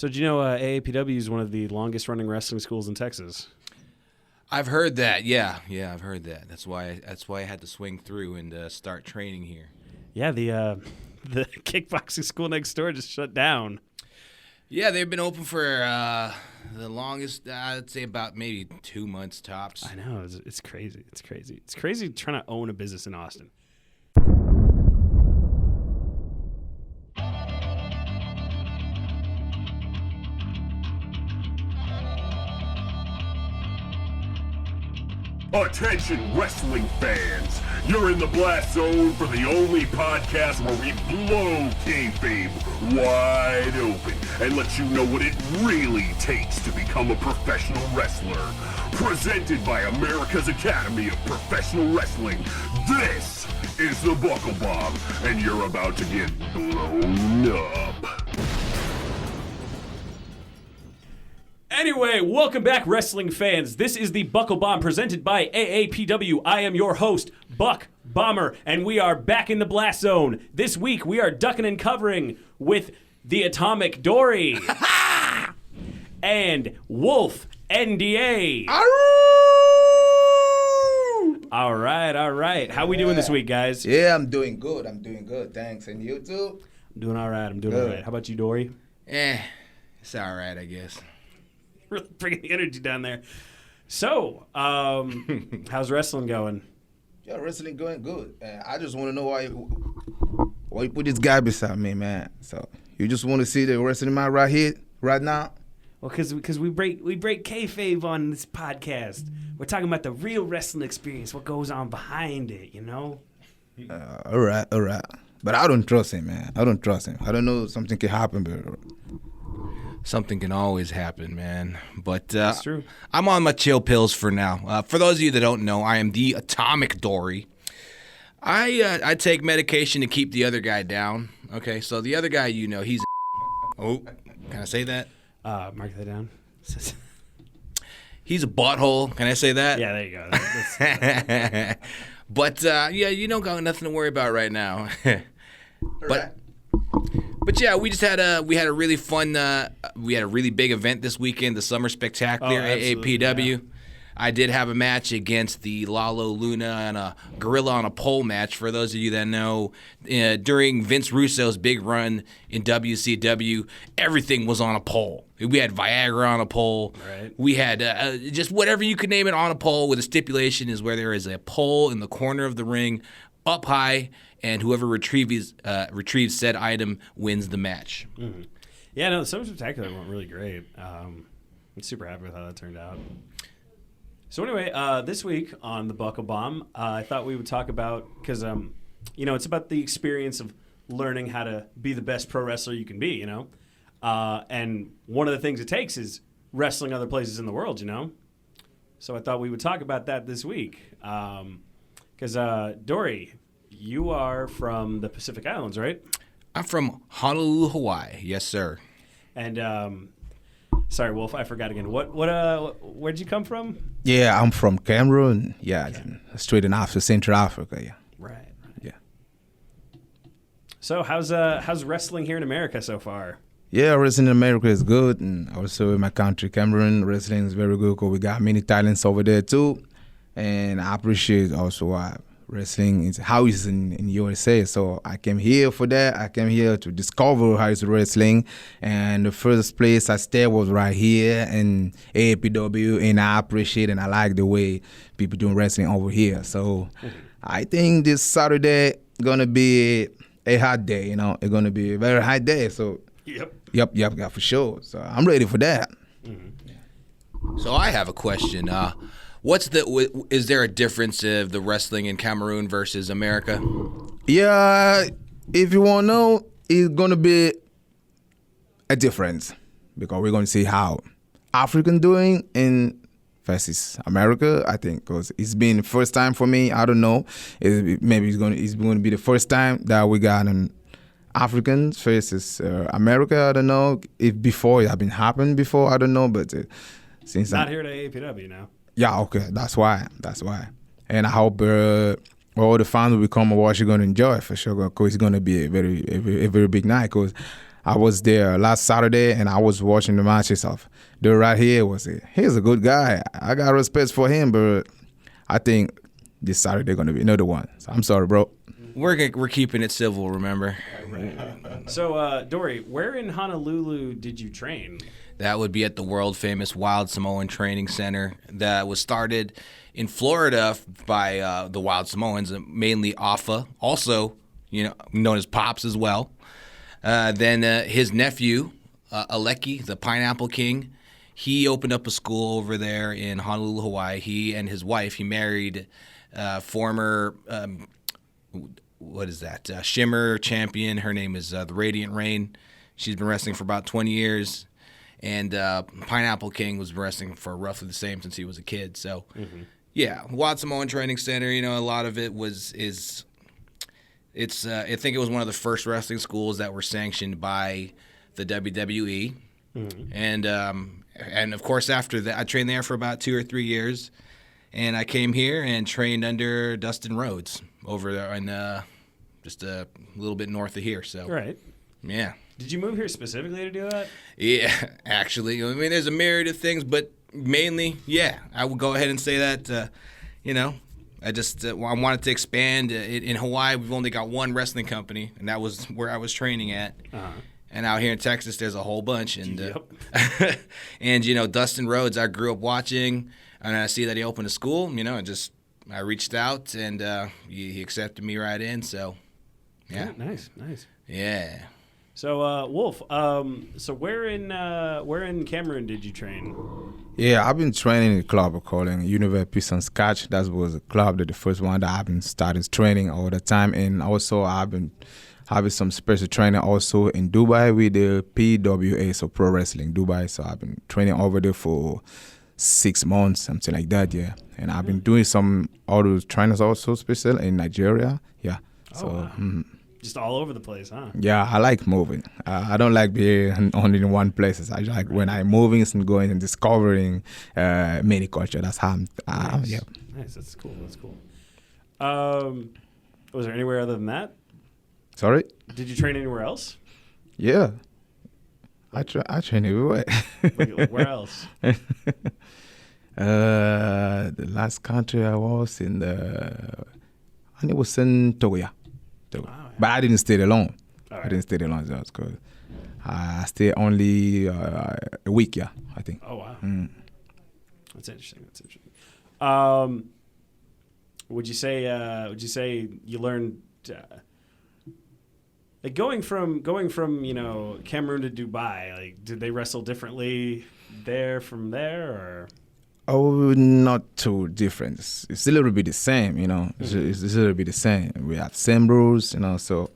So do you know AAPW is one of the longest running wrestling schools in Texas? I've heard that. Yeah, I've heard that. That's why I had to swing through and start training here. Yeah, the kickboxing school next door just shut down. Yeah, they've been open for the longest, I'd say about maybe 2 months tops. I know, it's crazy. It's crazy. It's crazy trying to own a business in Austin. Attention wrestling fans, you're in the blast zone for the only podcast where we blow kayfabe wide open and let you know what it really takes to become a professional wrestler. Presented by America's Academy of Professional Wrestling, this is the Buckle Bomb, and you're about to get blown up. Anyway, welcome back, wrestling fans. This is the Buckle Bomb presented by AAPW. I am your host, Buck Bomber, and we are back in the blast zone. This week, we are ducking and covering with the Atomic Dory and Wolf N.D.A. All right. How we doing this week, guys? Yeah, I'm doing good. Thanks. And you too? I'm doing all right. How about you, Dory? It's all right, I guess. Really bringing the energy down there. So, how's wrestling going? Yeah, wrestling going good. I just want to know why you put this guy beside me, man. So you just want to see the wrestling man right here, right now? Well, because we break kayfabe on this podcast. We're talking about the real wrestling experience, what goes on behind it, you know? All right. But I don't trust him, man. I don't know, something can happen, but Something can always happen, man. But that's true. I'm on my chill pills for now. For those of you that don't know, I am the Atomic Dory. I take medication to keep the other guy down. Okay, so the other guy, you know, he's oh, can I say that? Mark that down. He's a butthole. Can I say that? Yeah, there you go. But yeah, you don't got nothing to worry about right now. But yeah, we had a really fun, we had a really big event this weekend, the Summer Spectacular, AAPW. Yeah. I did have a match against the Lalo Luna and a Gorilla on a Pole match. For those of you that know, during Vince Russo's big run in WCW, everything was on a pole. We had Viagra on a pole. Right. We had just whatever you could name it on a pole, with a stipulation is where there is a pole in the corner of the ring, up high, and whoever retrieves said item wins the match. Mm-hmm. Yeah, no, the Summer Spectacular went really great. I'm super happy with how that turned out. So anyway, this week on the Buckle Bomb, I thought we would talk about, because it's about the experience of learning how to be the best pro wrestler you can be, you know? And one of the things it takes is wrestling other places in the world, you know? So I thought we would talk about that this week. Because, Dory, you are from the Pacific Islands, right? I'm from Honolulu, Hawaii. Yes, sir. And, sorry, Wolf, I forgot again. Where'd you come from? Yeah, I'm from Cameroon. Yeah, okay. Straight in Central Africa, yeah. Right. Yeah. So how's wrestling here in America so far? Yeah, wrestling in America is good, and also in my country, Cameroon, wrestling is very good because we got many talents over there too. And I appreciate also why wrestling is how it's in USA. So I came here for that. I came here to discover how it's wrestling. And the first place I stayed was right here in AAPW, and I appreciate and I like the way people doing wrestling over here. So I think this Saturday gonna be a hot day, you know. It's gonna be a very hot day. So Yep, for sure. So I'm ready for that. Mm-hmm. So I have a question. Is there a difference of the wrestling in Cameroon versus America? Yeah, if you want to know, it's going to be a difference because we're going to see how African doing in versus America, I think, because it's been the first time for me. I don't know. Maybe it's going to be the first time that we got an Africans versus America. I don't know if before it had been happened before. I don't know, but since not here at AAPW now. Yeah, okay, that's why. And I hope all the fans will come and watch. You're gonna enjoy it for sure, because it's gonna be a very big night. Because I was there last Saturday, and I was watching the matches of Dory right here. He's a good guy. I got respect for him, but I think this Saturday going to be another one. So I'm sorry, bro. We're keeping it civil, remember? So, Dory, where in Honolulu did you train? That would be at the world-famous Wild Samoan Training Center that was started in Florida by the Wild Samoans, mainly Afa, also known as Pops as well. Then his nephew, Aleki, the Pineapple King, he opened up a school over there in Honolulu, Hawaii. He and his wife, he married former, Shimmer champion. Her name is the Radiant Rain. She's been wrestling for about 20 years. And Pineapple King was wrestling for roughly the same since he was a kid. So, yeah, Wild Samoan Training Center, a lot of it I think it was one of the first wrestling schools that were sanctioned by the WWE. And of course, after that, I trained there for about 2 or 3 years. And I came here and trained under Dustin Rhodes over there in just a little bit north of here. So, Right. Yeah. Did you move here specifically to do that? Yeah, actually. I mean, there's a myriad of things, but mainly, yeah, I would go ahead and say that, I just I wanted to expand. In Hawaii, we've only got one wrestling company, and that was where I was training at. And out here in Texas, there's a whole bunch. And, and Dustin Rhodes, I grew up watching, and I see that he opened a school, I reached out, and he accepted me right in, so, yeah. Nice. Yeah. So, Wolf, so where in Cameroon did you train? Yeah, I've been training in a club called Univer Peace and Scotch. That was a club the first one that I've been started training all the time. And also I've been having some special training also in Dubai with the PWA, so Pro Wrestling Dubai. So I've been training over there for 6 months, something like that, yeah. And I've been doing some other trainers also special in Nigeria, yeah. So, wow. Just all over the place, huh? Yeah, I like moving. I don't like being only in one place. I like when I'm moving and going and discovering many culture. That's how I'm, yeah. Nice, that's cool. Was there anywhere other than that? Sorry? Did you train anywhere else? Yeah. I train everywhere. Where else? The last country I was in, and it was in Togo. Wow, yeah. But I didn't stay there long. Right. I didn't stay there long just because I stayed only a week, yeah, I think. Oh, wow. That's interesting. Would you say you learned like going from Cameroon to Dubai, like did they wrestle differently from there or? Oh, not too different. It's a little bit the same, It's a little bit the same. We have same rules, so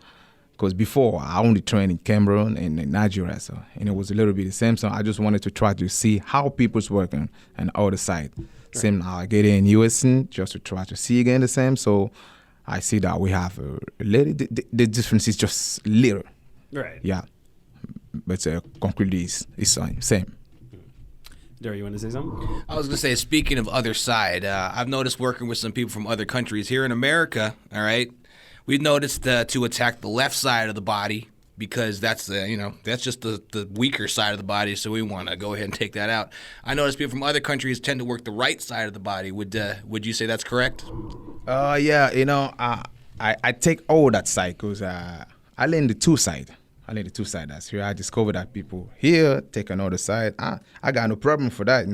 because before I only trained in Cameroon and in Nigeria, and it was a little bit the same. So I just wanted to try to see how people's working on the other side. Right. Same now I get in USN just to try to see again the same. So I see that we have a little, the difference is just little. Right. Yeah. But concretely it's same. Dory, you want to say something? I was going to say, speaking of other side, I've noticed working with some people from other countries here in America, all right, we've noticed to attack the left side of the body because that's that's just the weaker side of the body, so we want to go ahead and take that out. I noticed people from other countries tend to work the right side of the body. Would you say that's correct? Yeah, I take all that side because I learn the two side. That's where I discovered that people here take another side. I got no problem for that.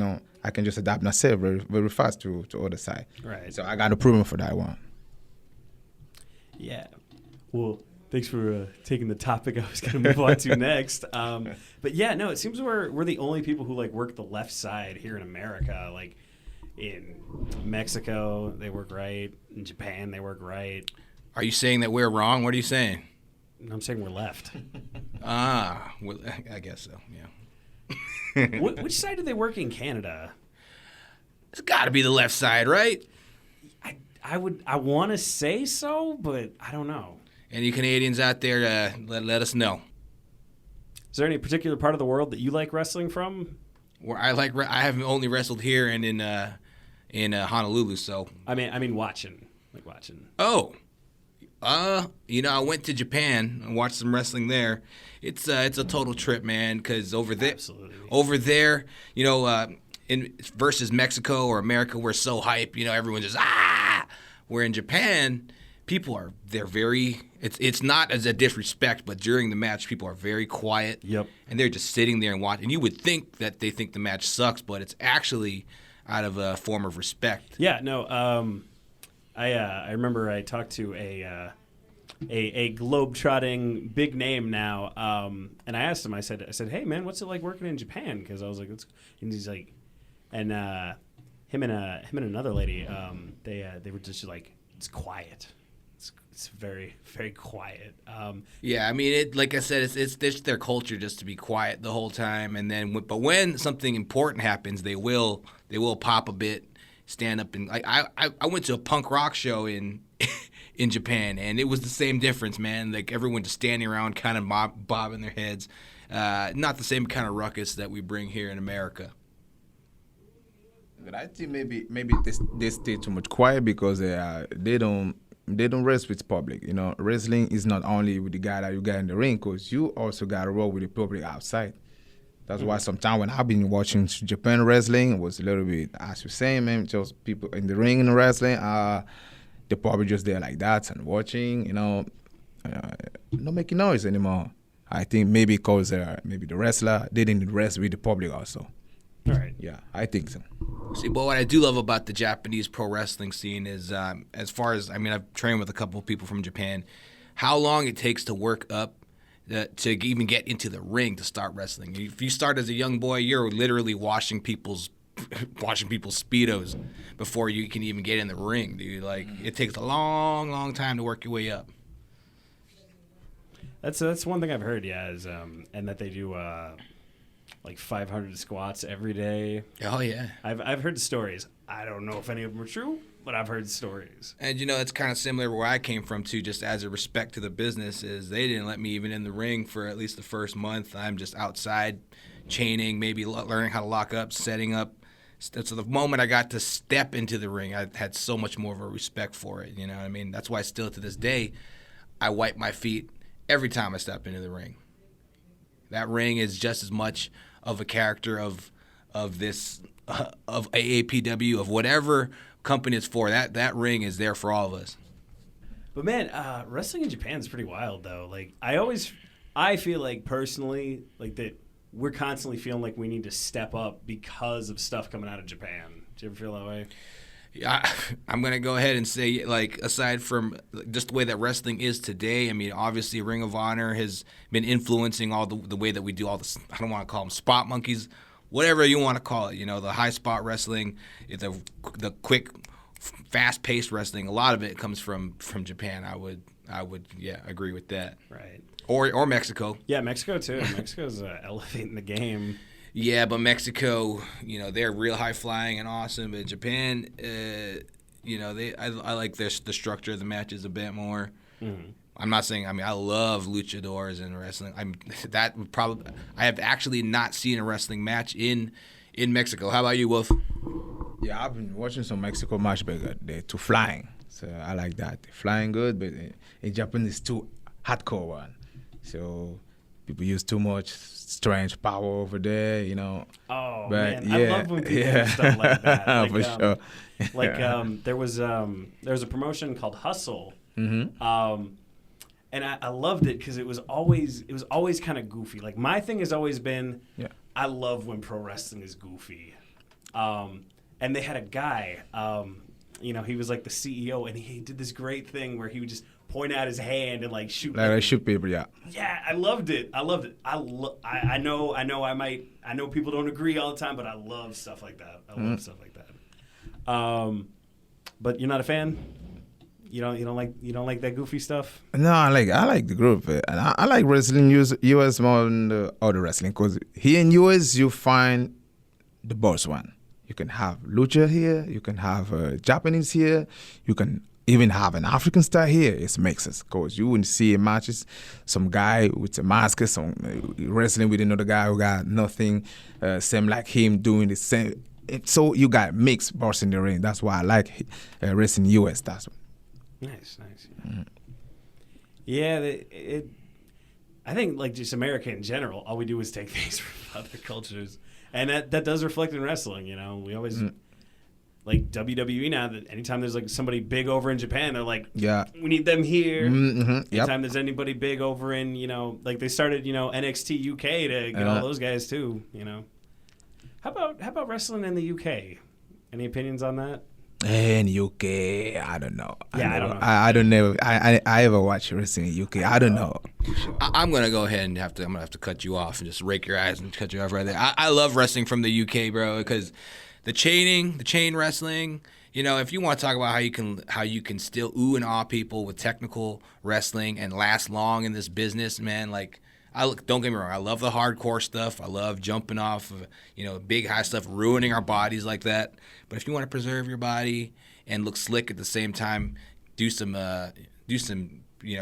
I can just adapt myself very, very fast to other side. Right. So I got no problem for that one. Yeah. Well, thanks for taking the topic I was going to move on to next. But yeah, no, it seems we're the only people who work the left side here in America. Like in Mexico, they work right. In Japan, they work right. Are you saying that we're wrong? What are you saying? I'm saying we're left. Well, I guess so, yeah. Which side do they work in Canada? It's got to be the left side, right? I want to say so, but I don't know. Any Canadians out there, let us know. Is there any particular part of the world that you like wrestling from? Where I have only wrestled here and in Honolulu, so. I mean watching. Like watching. Oh. I went to Japan and watched some wrestling there. It's a total trip, man, because over there, in versus Mexico or America, we're so hype, everyone just Where in Japan, they're very. It's not as a disrespect, but during the match, people are very quiet. Yep. And they're just sitting there and watching. And you would think that they think the match sucks, but it's actually out of a form of respect. Yeah. No. I remember I talked to a globe-trotting big name now, and I asked him. I said, hey man, what's it like working in Japan? Because I was like, and he's like, and him and another lady, they were just like, it's quiet. It's very, very quiet. Yeah, I mean, like I said, it's their culture just to be quiet the whole time, and then but when something important happens, they will pop a bit, stand up, and like I went to a punk rock show in Japan, and it was the same difference, man. Like everyone just standing around, kind of bobbing their heads. Not the same kind of ruckus that we bring here in America. But I think maybe they stay too much quiet because they don't rest with the public. Wrestling is not only with the guy that you got in the ring, because you also got to roll with the public outside. That's why sometimes when I've been watching Japan wrestling, it was a little bit, as you're saying, man, just people in the ring and wrestling, they're probably just there like that and watching, not making noise anymore. I think maybe because maybe the wrestler, they didn't rest with the public also. All right. Yeah, I think so. See, but what I do love about the Japanese pro wrestling scene is, as far as, I've trained with a couple of people from Japan, how long it takes to work up to even get into the ring to start wrestling. If you start as a young boy, you're literally washing people's Speedos before you can even get in the ring, dude. Like, it takes a long, long time to work your way up. That's one thing I've heard, is and that they do like 500 squats every day. Oh yeah, I've heard stories. I don't know if any of them are true, but I've heard stories. And it's kind of similar where I came from too. Just as a respect to the business, is they didn't let me even in the ring for at least the first month. I'm just outside, chaining, maybe learning how to lock up, setting up. So the moment I got to step into the ring, I had so much more of a respect for it. You know what I mean? That's why still to this day, I wipe my feet every time I step into the ring. That ring is just as much of a character of this of AAPW, of whatever company it's for. That ring is there for all of us. But man, wrestling in Japan is pretty wild though. Like I feel like personally, like that we're constantly feeling like we need to step up because of stuff coming out of Japan. Do you ever feel that way? Yeah, I'm going to go ahead and say, like, aside from just the way that wrestling is today, obviously Ring of Honor has been influencing all the way that we do all this. I don't want to call them spot monkeys, whatever you want to call it. The high spot wrestling, the quick, fast-paced wrestling. A lot of it comes from Japan. I would agree with that. Right. Or Mexico. Yeah, Mexico too. Mexico's elevating the game. Yeah, but Mexico, they're real high flying and awesome. But Japan, I like the structure of the matches a bit more. Mm-hmm. I'm not saying. I love luchadors and wrestling. I have actually not seen a wrestling match in Mexico. How about you, Wolf? Yeah, I've been watching some Mexico match, but they're too flying. So I like that. They're flying good, but in Japan it's too hardcore one. So people use too much strange power over there, Oh, but, man, I love when people do stuff like that. Like, for sure. There was a promotion called Hustle, mm-hmm. And I loved it because it was always kind of goofy. Like my thing has always been, I love when pro wrestling is goofy, and they had a guy, he was like the CEO, and he did this great thing where he would just point out his hand and like shoot. Like shoot people, yeah. Yeah, I loved it. I know people don't agree all the time, but I love stuff like that. Love stuff like that. But you're not a fan? You don't like that goofy stuff? No, I like the group, and I like wrestling US more than the other wrestling, because here in US you find the boss one. You can have lucha here, you can have Japanese here, you can even have an African star here. It's mixes, because you wouldn't see in matches some guy with a mask, some wrestling with another guy who got nothing, same like him doing the same. So you got mixed boss in the ring. That's why I like wrestling US. That's what. Nice. Yeah. Yeah, I think like just America in general, all we do is take things from other cultures, and that does reflect in wrestling. You know, we always like WWE now. That anytime there's like somebody big over in Japan, they're like, Yeah. we need them here. Yep. Anytime there's anybody big over in, like they started, NXT UK to get all those guys too. How about wrestling in the UK? Any opinions on that? In UK, I don't know. Yeah, I don't know. I don't know. I ever watch wrestling in UK. I don't know. I'm gonna go ahead and I'm gonna have to cut you off and just rake your eyes and cut you off right there. I love wrestling from the UK, bro, because the chain wrestling. If you want to talk about how you can still ooh and awe people with technical wrestling and last long in this business, man, like. Don't get me wrong. I love the hardcore stuff. I love jumping off of, big high stuff, ruining our bodies like that. But if you want to preserve your body and look slick at the same time, do some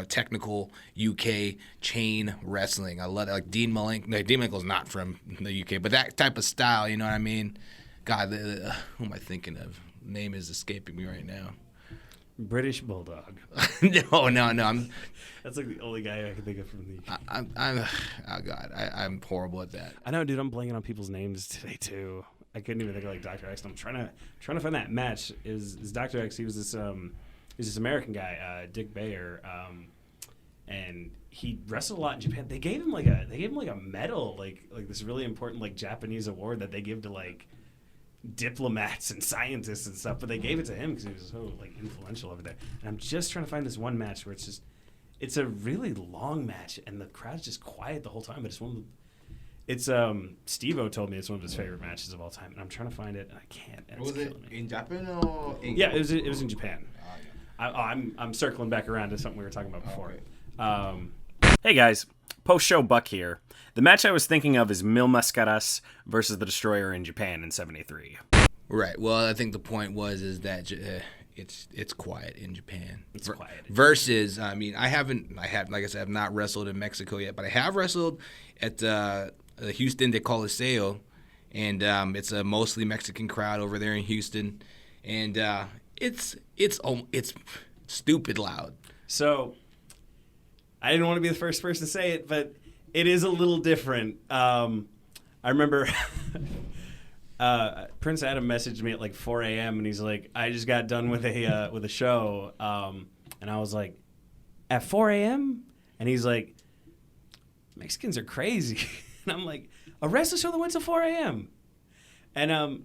technical UK chain wrestling. I love that. Like Dean Malenko. No, Dean Malenko's not from the UK, but that type of style. You know what I mean? God, who am I thinking of? Name is escaping me right now. British Bulldog. No. That's like the only guy I can think of from the UK. I'm horrible at that. I know, dude. I'm blanking on people's names today too. I couldn't even think of like Dr. X. I'm trying to find that match. Is Dr. X? He was this American guy, Dick Bayer, and he wrestled a lot in Japan. They gave him like a medal, like this really important like Japanese award that they give to like diplomats and scientists and stuff, but they gave it to him because he was so like influential over there. And I'm just trying to find this one match where it's a really long match and the crowd's just quiet the whole time, but Steve-O told me it's one of his favorite matches of all time, and I'm trying to find it and I can't. And Was it in Japan or England? Yeah, it was in Japan. I'm circling back around to something we were talking about before. Okay. Hey guys, post-show Buck here. The match I was thinking of is Mil Mascaras versus the Destroyer in Japan in '73. Right. Well, I think the point is that it's quiet in Japan. It's quiet. Versus, I have not wrestled in Mexico yet, but I have wrestled at the Houston de Coliseo, and it's a mostly Mexican crowd over there in Houston, and it's stupid loud. So, I didn't want to be the first person to say it, but it is a little different. I remember Prince Adam messaged me at like 4 a.m. and he's like, "I just got done with a show," and I was like, "At 4 a.m.?" And he's like, "Mexicans are crazy," and I'm like, "A wrestling show that went to 4 a.m." And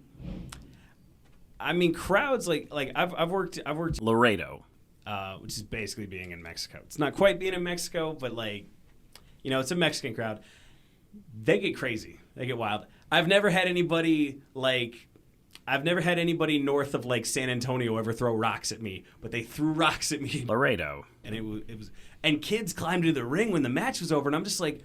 I mean, crowds like I've worked Laredo. Which is basically being in Mexico. It's not quite being in Mexico, but like, it's a Mexican crowd. They get crazy. They get wild. I've never had anybody north of like San Antonio ever throw rocks at me, but they threw rocks at me. Laredo. And it was and kids climbed into the ring when the match was over, and I'm just like,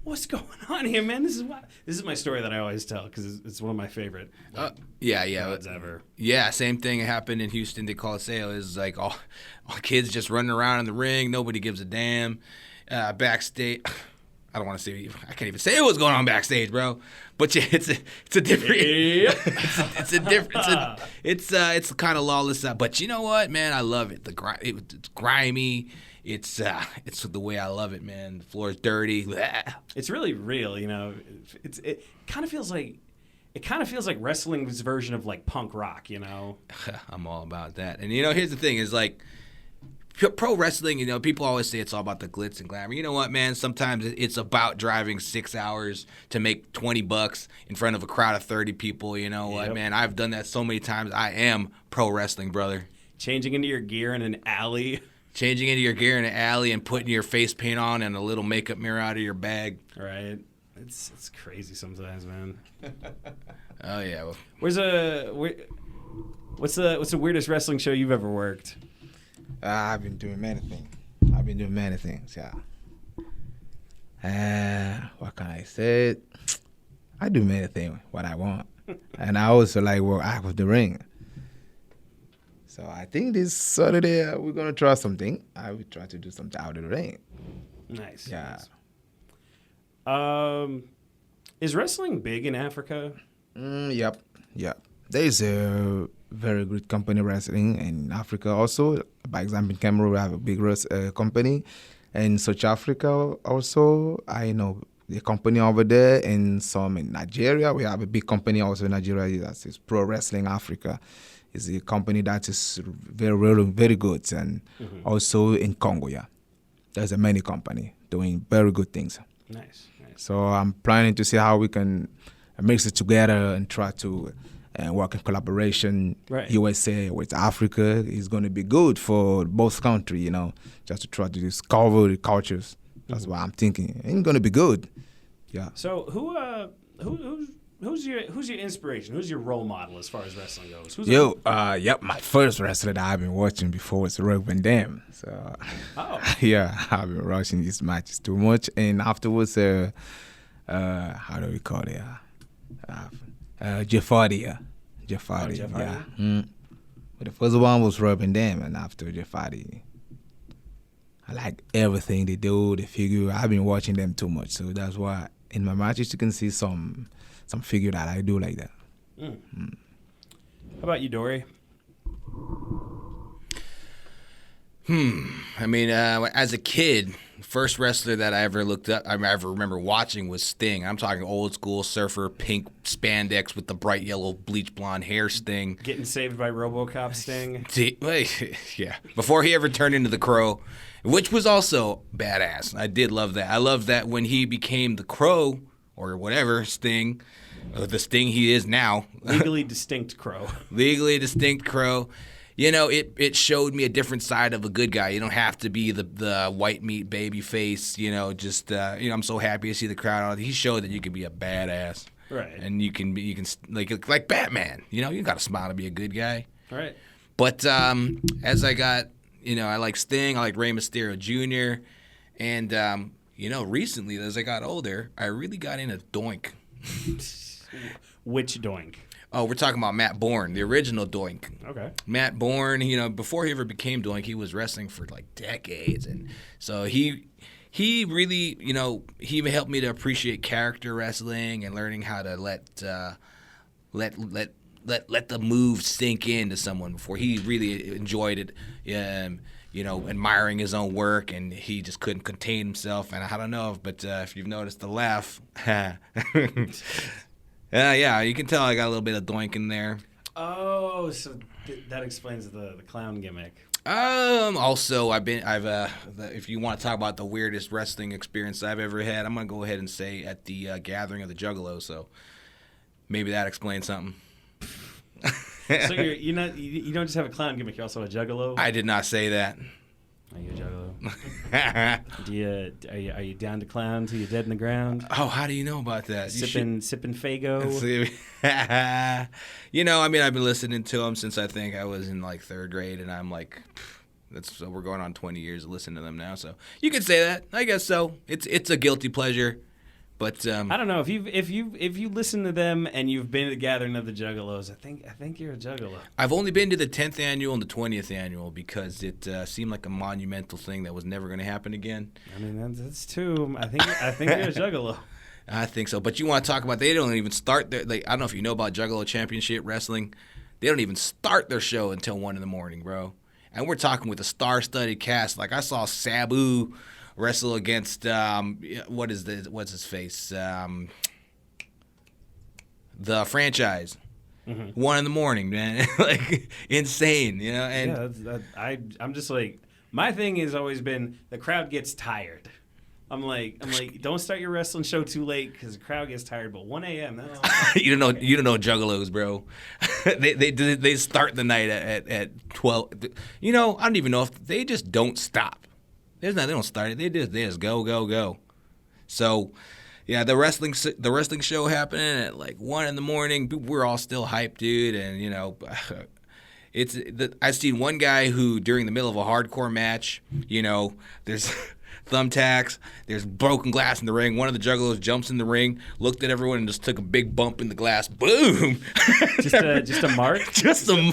what's going on here, man? This is my story that I always tell because it's one of my favorite crowds ever. Yeah, same thing happened in Houston de Coliseo. Is like all kids just running around in the ring. Nobody gives a damn. Backstage, I don't want to say. I can't even say what's going on backstage, bro. But yeah, it's a different. Yep. it's a different. It's kind of lawless. But you know what, man? I love it. It's grimy. It's the way I love it, man. The floor is dirty. It's really real, It kind of feels like wrestling's version of like punk rock, I'm all about that. And here's the thing: is like pro wrestling. People always say it's all about the glitz and glamour. You know what, man? Sometimes it's about driving 6 hours to make $20 in front of a crowd of 30 people. You know what, man? I've done that so many times. I am pro wrestling, brother. Changing into your gear in an alley. Changing into your gear in an alley and putting your face paint on and a little makeup mirror out of your bag. Right. It's crazy sometimes, man. Oh yeah. Well, what's the weirdest wrestling show you've ever worked? I've been doing many things. Yeah. What can I say? I do many things what I want, and I also like work out of the ring. So I think this Saturday we're gonna try something. I will try to do something out of the ring. Nice. Yeah. Is wrestling big in Africa? Yep. There is a very good company wrestling in Africa also. By example, in Cameroon we have a big company. In South Africa also, I know the company over there, and some in Nigeria. We have a big company also in Nigeria that is Pro Wrestling Africa. It's a company that is very good. And also in Congo, yeah. There's a many company doing very good things. Nice. So I'm planning to see how we can mix it together and try to work in collaboration. Right. USA with Africa is going to be good for both countries, just to try to discover the cultures. That's what I'm thinking. It's going to be good. Yeah. So who's your inspiration? Who's your role model as far as wrestling goes? My first wrestler that I've been watching before was Rob Van Dam. So, yeah, I've been watching these matches too much. And afterwards, how do we call it? Jeff Hardy. Jeff Hardy. Jeff Hardy? Yeah. But the first one was Rob Van Dam, and after Jeff Hardy. I like everything they do, the figure. I've been watching them too much, so that's why in my matches you can see some figure that I do like that. How about you, Dory? I mean, as a kid, first wrestler that I ever looked up, I ever remember watching was Sting. I'm talking old school surfer, pink spandex with the bright yellow bleach blonde hair Sting. Getting saved by RoboCop Sting. Yeah. Before he ever turned into the Crow, which was also badass. I did love that. I love that when he became the Crow or whatever Sting, the Sting he is now. Legally distinct Crow. Legally distinct Crow. It showed me a different side of a good guy. You don't have to be the white meat baby face, I'm so happy to see the crowd. He showed that you can be a badass. Right. And you can like Batman, you got to smile to be a good guy. Right. But as I got, I like Sting, I like Rey Mysterio Jr. And, recently as I got older, I really got into Doink. Which Doink? Oh, we're talking about Matt Bourne, the original Doink. Okay. Matt Bourne, before he ever became Doink, he was wrestling for like decades, and so he really, he helped me to appreciate character wrestling and learning how to let the move sink into someone before he really enjoyed it. Admiring his own work, and he just couldn't contain himself. And I don't know, but if you've noticed the laugh. Yeah, you can tell I got a little bit of Doink in there. Oh, so that explains the clown gimmick. Also, if you want to talk about the weirdest wrestling experience I've ever had, I'm gonna go ahead and say at the Gathering of the Juggalos. So maybe that explains something. So you don't just have a clown gimmick, you're also a juggalo? I did not say that. Are you a juggalo? Are you down to clown till you're dead in the ground? Oh, how do you know about that? Sipping Faygo? I've been listening to him since I think I was in like third grade, and I'm like, we're going on 20 years of listening to them now. So you could say that. I guess so. It's a guilty pleasure. But I don't know if you listen to them and you've been to the Gathering of the Juggalos, I think you're a juggalo. I've only been to the 10th annual and the 20th annual because it seemed like a monumental thing that was never going to happen again. I mean that's two. I think you're a juggalo. I think so. But you want to talk about they don't even start their I don't know if you know about Juggalo Championship Wrestling. They don't even start their show until 1 a.m, bro. And we're talking with a star-studded cast. Like I saw Sabu wrestle against what's his face? The franchise. 1 a.m, man. Like insane, And I'm just like, my thing has always been the crowd gets tired. I'm like, don't start your wrestling show too late because the crowd gets tired. But 1 a.m. you don't know Juggalos, bro. they start the night at 12. I don't even know if they just don't stop. They don't start it. They just go. So, yeah, the wrestling show happening at like 1 a.m. We're all still hyped, dude, and I've seen one guy who during the middle of a hardcore match, there's thumbtacks, there's broken glass in the ring. One of the Juggalos jumps in the ring, looked at everyone, and just took a big bump in the glass. Boom! just a mark. just some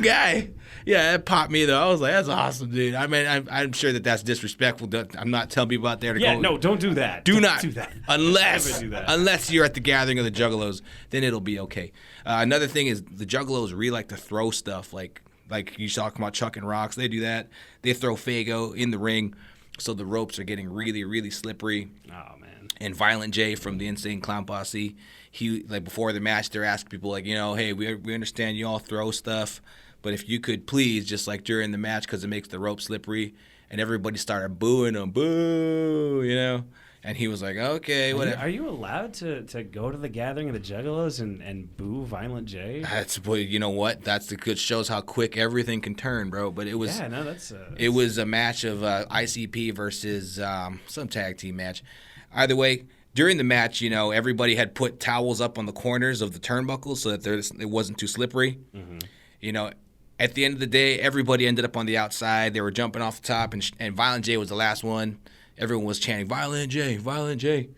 guy. Yeah, it popped me though. I was like, "That's awesome, dude." I mean, I'm sure that's disrespectful. I'm not telling people out there to go. Yeah, no, don't do that. Don't do that Unless you're at the Gathering of the Juggalos, then it'll be okay. Another thing is the Juggalos really like to throw stuff like you talking about chucking rocks. They do that. They throw Faygo in the ring. so the ropes are getting really, really slippery. Oh man. And Violent J from the Insane Clown Posse, he like before the match, they're asking people like, hey, we understand you all throw stuff, but if you could please just like during the match because it makes the rope slippery, and everybody started booing him, boo, And he was like, okay, whatever. Are you allowed to go to the Gathering of the Juggalos and boo Violent J? You know what? That's the good shows how quick everything can turn, bro. But it was it was a match of ICP versus some tag team match. Either way, during the match, everybody had put towels up on the corners of the turnbuckles so that it wasn't too slippery. Mm-hmm. At the end of the day, everybody ended up on the outside. They were jumping off the top, and Violent J was the last one. Everyone was chanting, Violent J, Violent J.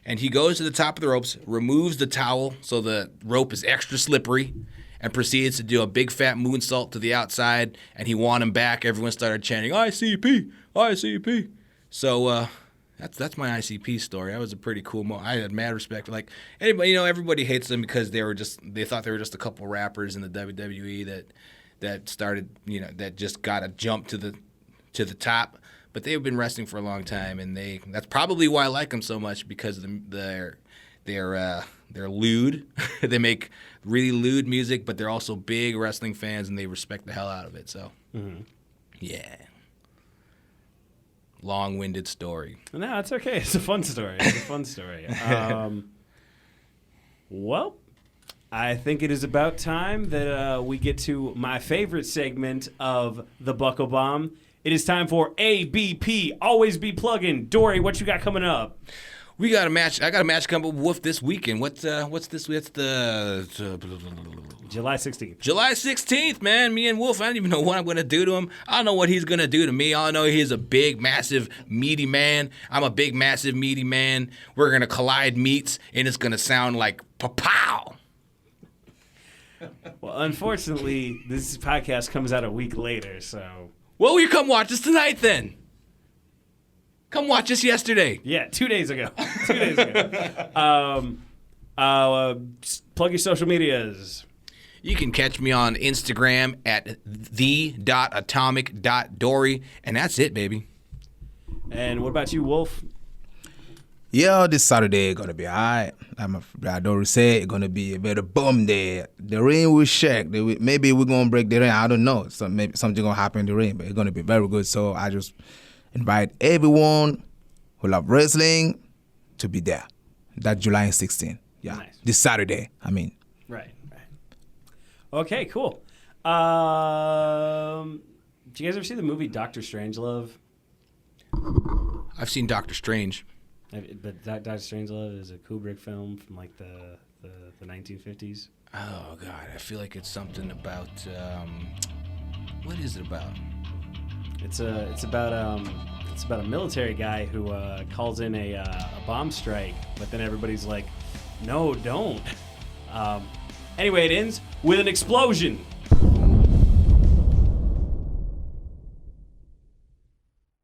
And he goes to the top of the ropes, removes the towel so the rope is extra slippery, and proceeds to do a big fat moonsault to the outside, and he won him back. Everyone started chanting, ICP, ICP. So that's my ICP story. That was a pretty cool moment. I had mad respect. Like, anybody, everybody hates them because they thought they were just a couple rappers in the WWE that started, that just got a jump to the top. But they've been wrestling for a long time, and that's probably why I like them so much, because they're lewd. They make really lewd music, but they're also big wrestling fans, and they respect the hell out of it. So, yeah. Long-winded story. No, it's okay. It's a fun story. Well, I think it is about time that we get to my favorite segment of the Buckle Bomb. It is time for ABP. Always be plugging. Dory, what you got coming up? We got a match. I got a match coming up with Wolf this weekend. What's this? That's the July 16th. July 16th, man. Me and Wolf. I don't even know what I'm going to do to him. I don't know what he's going to do to me. All I know he's a big, massive, meaty man. I'm a big, massive, meaty man. We're going to collide meats, and it's going to sound like pa-pow. Well, unfortunately, this podcast comes out a week later, so... Well, you come watch us tonight, then. Come watch us yesterday. Yeah, 2 days ago. Plug your social medias. You can catch me on Instagram at the.atomic.dory, and that's it, baby. And what about you, Wolf? Yeah, this Saturday gonna be alright. Like Dory said, it's gonna be a very bomb day. The rain will shake. Maybe we're gonna break the rain. I don't know. So maybe something gonna happen in the rain, but it's gonna be very good. So I just invite everyone who love wrestling to be there. That July 16th. Yeah, nice. This Saturday. Right. Okay, cool. Did you guys ever see the movie Doctor Strangelove? I've seen Doctor Strange. But Doctor Strangelove is a Kubrick film from like the 1950s. Oh God, I feel like it's something about. What is it about? It's about a military guy who calls in a bomb strike, but then everybody's like, no, don't. Anyway, it ends with an explosion.